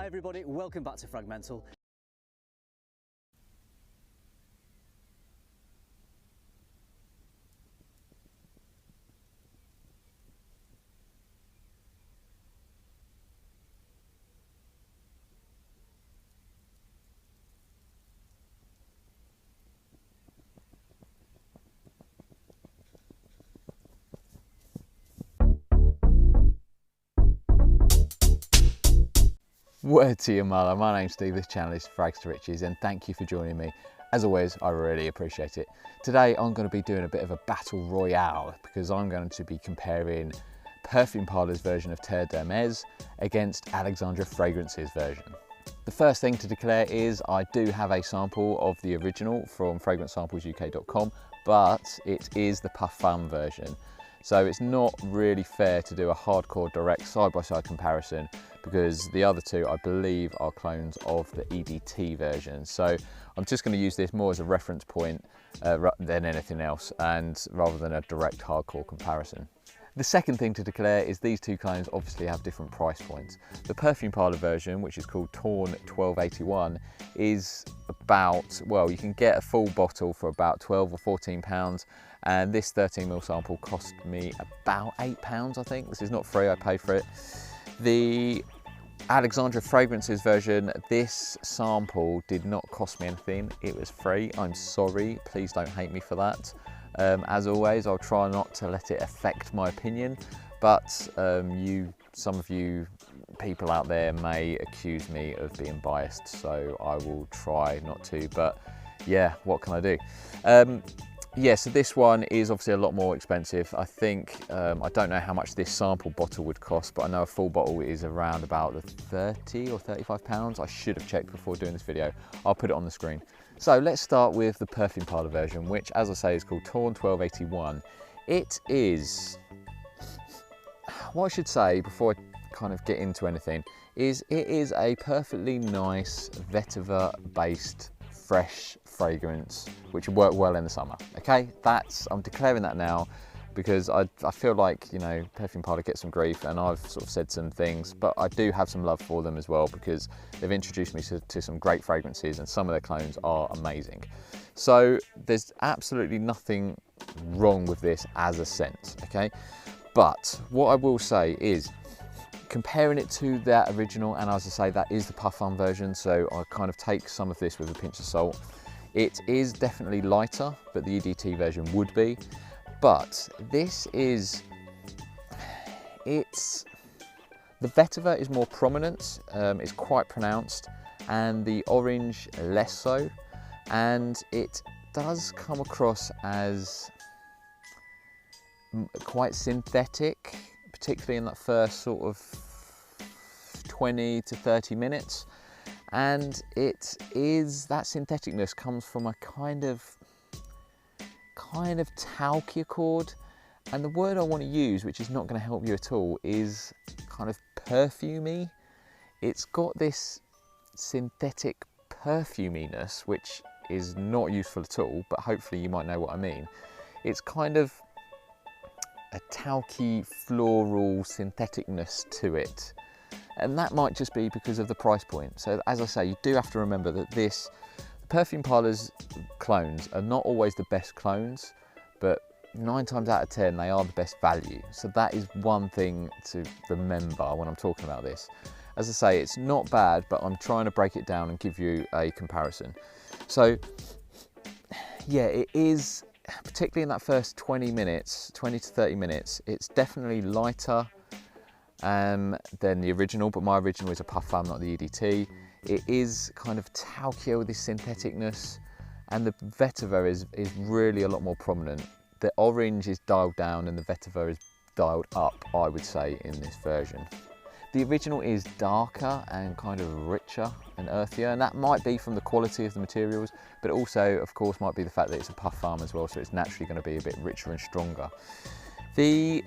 Hi everybody, welcome back to Fragmental. Word to your mother, my name's Steve, this channel is Frags to Riches, and thank you for joining me. As always, I really appreciate it. Today I'm going to be doing a bit of a battle royale because I'm going to be comparing Perfume Parlour's version of Terre DHermes against Alexandria Fragrances' version. The first thing to declare is I do have a sample of the original from fragrancesamplesuk.com, but it is the Parfum version. So it's not really fair to do a hardcore direct side-by-side comparison because the other two, I believe, are clones of the EDT version. So I'm just going to use this more as a reference point than anything else, and rather than a direct hardcore comparison. The second thing to declare is these two clones obviously have different price points. The Perfume Parlour version, which is called Torn 1281, is about, well, you can get a full bottle for about 12 or 14 pounds, and this 13ml sample cost me about 8 pounds, I think. This is not free, I paid for it. The Alexandria Fragrances version, this sample did not cost me anything. It was free. I'm sorry, please don't hate me for that. As always, I'll try not to let it affect my opinion, but some of you people out there may accuse me of being biased, so I will try not to, but yeah, what can I do? Yeah, so this one is obviously a lot more expensive. I think, I don't know how much this sample bottle would cost, but I know a full bottle is around about the 30 or 35 pounds. I should have checked before doing this video. I'll put it on the screen. So let's start with the Perfume Parlour version, which, as I say, is called Torn 1281. It is, what I should say before I kind of get into anything, is it is a perfectly nice vetiver based fresh fragrance which will work well in the summer. Okay, I'm declaring that now because I feel like, you know, Perfume Parlour gets some grief, and I've sort of said some things, but I do have some love for them as well because they've introduced me to some great fragrances, and some of their clones are amazing. So there's absolutely nothing wrong with this as a scent, okay? But what I will say is, comparing it to that original, and as I say, that is the Parfum version, so I kind of take some of this with a pinch of salt. It is definitely lighter, but the EDT version would be. But this is, the vetiver is more prominent, it's quite pronounced, and the orange less so, and it does come across as quite synthetic, particularly in that first sort of 20 to 30 minutes. And it is, that syntheticness comes from a kind of talky accord, and the word I want to use, which is not going to help you at all, is kind of perfumey. It's got this synthetic perfuminess, which is not useful at all, but hopefully you might know what I mean. It's kind of a talky, floral syntheticness to it, and that might just be because of the price point. So as I say, you do have to remember that this Perfume Parlour's clones are not always the best clones, but 9 times out of 10 they are the best value. So that is one thing to remember when I'm talking about this. As I say, it's not bad, but I'm trying to break it down and give you a comparison. So yeah, it is, particularly in that first 20 to 30 minutes, it's definitely lighter than the original, but my original is a Parfum, not the EDT. It is kind of talkier with this syntheticness, and the vetiver is really a lot more prominent. The orange is dialed down and the vetiver is dialed up, I would say, in this version. The original is darker and kind of richer and earthier, and that might be from the quality of the materials, but also, of course, might be the fact that it's a Parfum as well, so it's naturally going to be a bit richer and stronger. The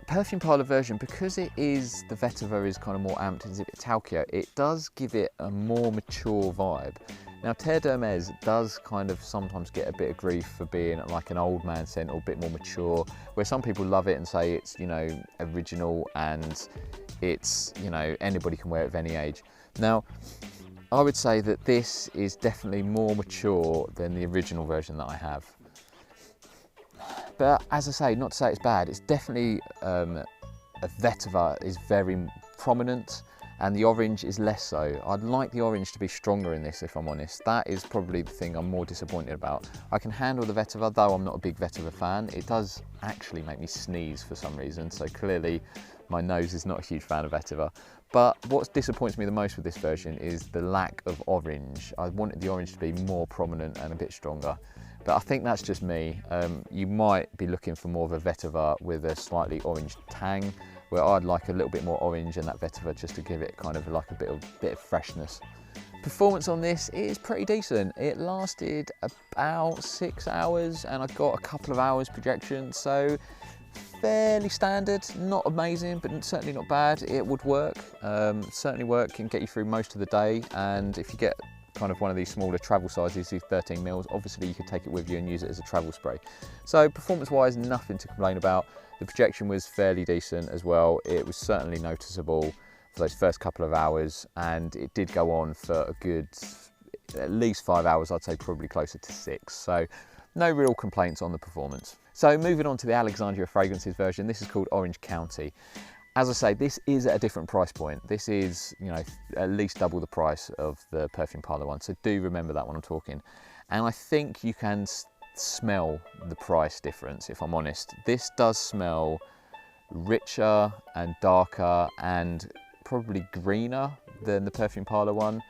Perfume Parlour version, because it is, the vetiver is kind of more amped and is a bit talkier, it does give it a more mature vibe. Now, Terre DHermes does kind of sometimes get a bit of grief for being like an old man scent or a bit more mature, where some people love it and say it's, you know, original and it's, you know, anybody can wear it of any age. Now, I would say that this is definitely more mature than the original version that I have. But as I say, not to say it's bad, it's definitely a vetiver is very prominent and the orange is less so. I'd like the orange to be stronger in this, if I'm honest. That is probably the thing I'm more disappointed about. I can handle the vetiver, though I'm not a big vetiver fan. It does actually make me sneeze for some reason, so clearly my nose is not a huge fan of vetiver. But what disappoints me the most with this version is the lack of orange. I wanted the orange to be more prominent and a bit stronger. But I think that's just me. You might be looking for more of a vetiver with a slightly orange tang, where I'd like a little bit more orange in that vetiver just to give it kind of like a bit of freshness. Performance on this is pretty decent. It lasted about 6 hours and I got a couple of hours projection, so fairly standard, not amazing, but certainly not bad. It would work, certainly work, can get you through most of the day, and if you get kind of one of these smaller travel sizes, these 13 mils, obviously you could take it with you and use it as a travel spray. So performance wise, nothing to complain about. The projection was fairly decent as well. It was certainly noticeable for those first couple of hours, and it did go on for a good at least 5 hours, I'd say probably closer to 6. So no real complaints on the performance. So moving on to the Alexandria Fragrances version, this is called Orange County. As I say, this is at a different price point. This is, you know, at least double the price of the Perfume Parlour one. So do remember that when I'm talking. And I think you can smell the price difference, if I'm honest. This does smell richer and darker and probably greener than the Perfume Parlour one.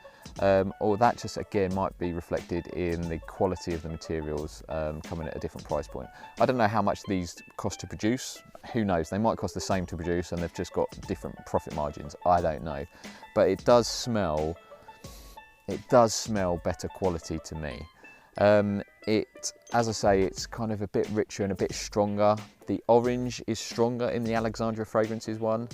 Or that just again might be reflected in the quality of the materials coming at a different price point. I don't know how much these cost to produce. Who knows, they might cost the same to produce and they've just got different profit margins. I don't know, but it does smell better quality to me. As I say, it's kind of a bit richer and a bit stronger. The orange is stronger in the Alexandria Fragrances one,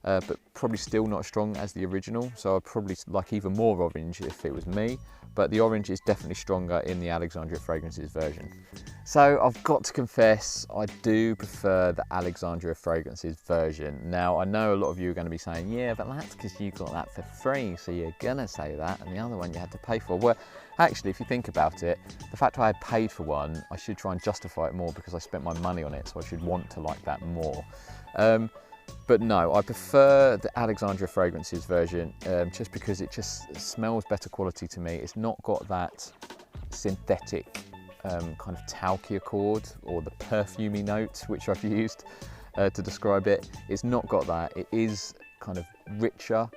but probably still not as strong as the original. So I'd probably like even more orange if it was me, but the orange is definitely stronger in the Alexandria Fragrances version. So I've got to confess, I do prefer the Alexandria Fragrances version. Now I know a lot of you are going to be saying, yeah, but that's because you got that for free, so you're gonna say that, and the other one you had to pay for. Well, actually, if you think about it, the fact I had paid for one, I should try and justify it more because I spent my money on it, so I should want to like that more. But no, I prefer the Alexandria Fragrances version just because it just smells better quality to me. It's not got that synthetic kind of talcum accord or the perfumey note which I've used to describe it. It's not got that. It is kind of richer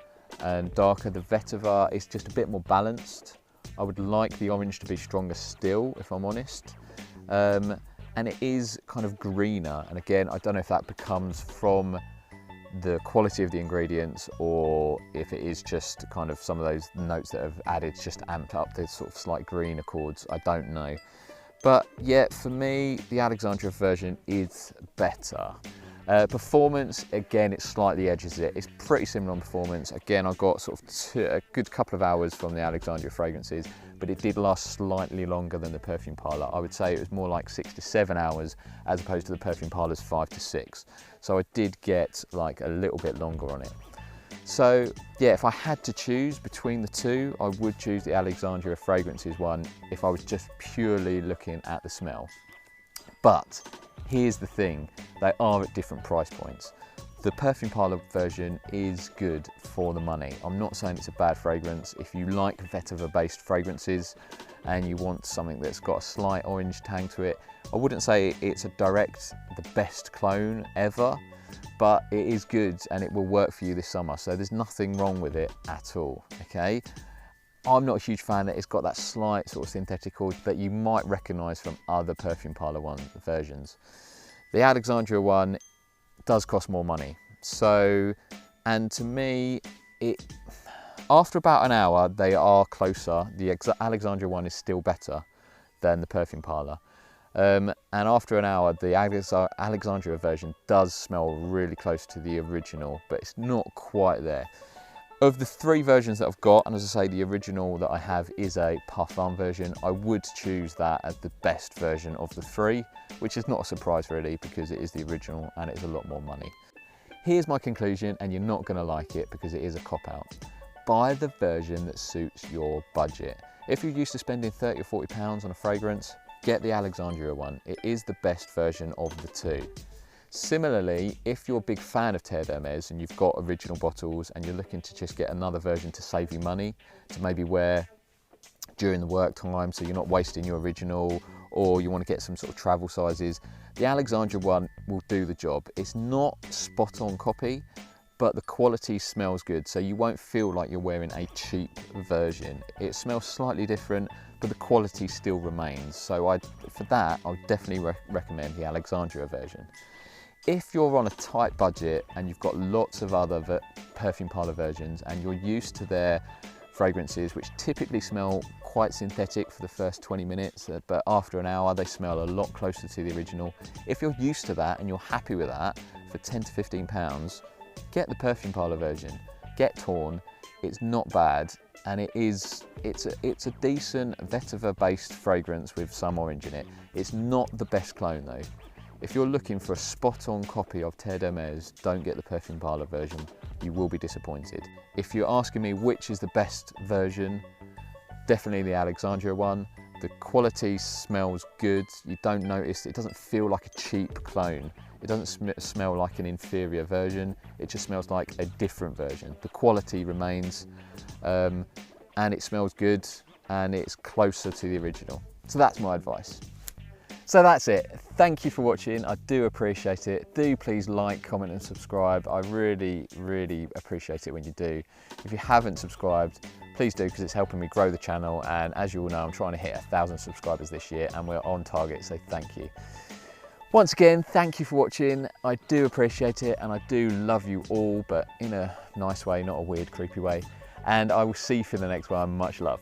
and darker. The vetiver is just a bit more balanced. I would like the orange to be stronger still, if I'm honest. And it is kind of greener. And again, I don't know if that becomes from the quality of the ingredients or if it is just kind of some of those notes that have added just amped up the sort of slight green accords. I don't know. But yeah, for me, the Alexandria version is better. Performance, again, it slightly edges it. It's pretty similar on performance. Again, I got sort of a good couple of hours from the Alexandria Fragrances, but it did last slightly longer than the Perfume Parlour. I would say it was more like 6 to 7 hours as opposed to the Perfume Parlour's 5 to 6. So I did get like a little bit longer on it. So yeah, if I had to choose between the two, I would choose the Alexandria Fragrances one if I was just purely looking at the smell. But here's the thing, they are at different price points. The Perfume Parlour version is good for the money. I'm not saying it's a bad fragrance. If you like vetiver based fragrances and you want something that's got a slight orange tang to it, I wouldn't say it's a direct, the best clone ever, but it is good and it will work for you this summer. So there's nothing wrong with it at all, okay? I'm not a huge fan that it's got that slight sort of synthetic oil that you might recognise from other Perfume Parlour versions. The Alexandria one does cost more money. So, and to me, after about an hour, they are closer. The Alexandria one is still better than the Perfume Parlour. And after an hour, the Alexandria version does smell really close to the original, but it's not quite there. Of the 3 versions that I've got, and as I say, the original that I have is a Parfum version, I would choose that as the best version of the 3, which is not a surprise really because it is the original and it's a lot more money. Here's my conclusion, and you're not going to like it because it is a cop-out. buy the version that suits your budget. If you're used to spending 30 or 40 pounds on a fragrance, get the Alexandria one. It is the best version of the two. Similarly, if you're a big fan of Terre DHermes and you've got original bottles and you're looking to just get another version to save you money, to maybe wear during the work time so you're not wasting your original, or you want to get some sort of travel sizes, the Alexandria one will do the job. It's not spot on copy, but the quality smells good, so you won't feel like you're wearing a cheap version. It smells slightly different, but the quality still remains. So for that, I would definitely recommend the Alexandria version. If you're on a tight budget and you've got lots of other Perfume Parlour versions and you're used to their fragrances, which typically smell quite synthetic for the first 20 minutes, but after an hour they smell a lot closer to the original. If you're used to that and you're happy with that, for 10 to 15 pounds, get the Perfume Parlour version. Get Torn. It's not bad, and it's a decent vetiver based fragrance with some orange in it. It's not the best clone though. If you're looking for a spot-on copy of Terre DHermes, don't get the Perfume Parlour version. You will be disappointed. If you're asking me which is the best version, definitely the Alexandria one. The quality smells good. You don't notice, it doesn't feel like a cheap clone. It doesn't smell like an inferior version. It just smells like a different version. The quality remains, and it smells good, and it's closer to the original. So that's my advice. So that's it. Thank you for watching. I do appreciate it. Do please like, comment and subscribe. I really, really appreciate it when you do. If you haven't subscribed, please do, because it's helping me grow the channel. And as you all know, I'm trying to hit 1,000 subscribers this year and we're on target, so thank you. Once again, thank you for watching. I do appreciate it and I do love you all, but in a nice way, not a weird, creepy way. And I will see you for the next one. Much love.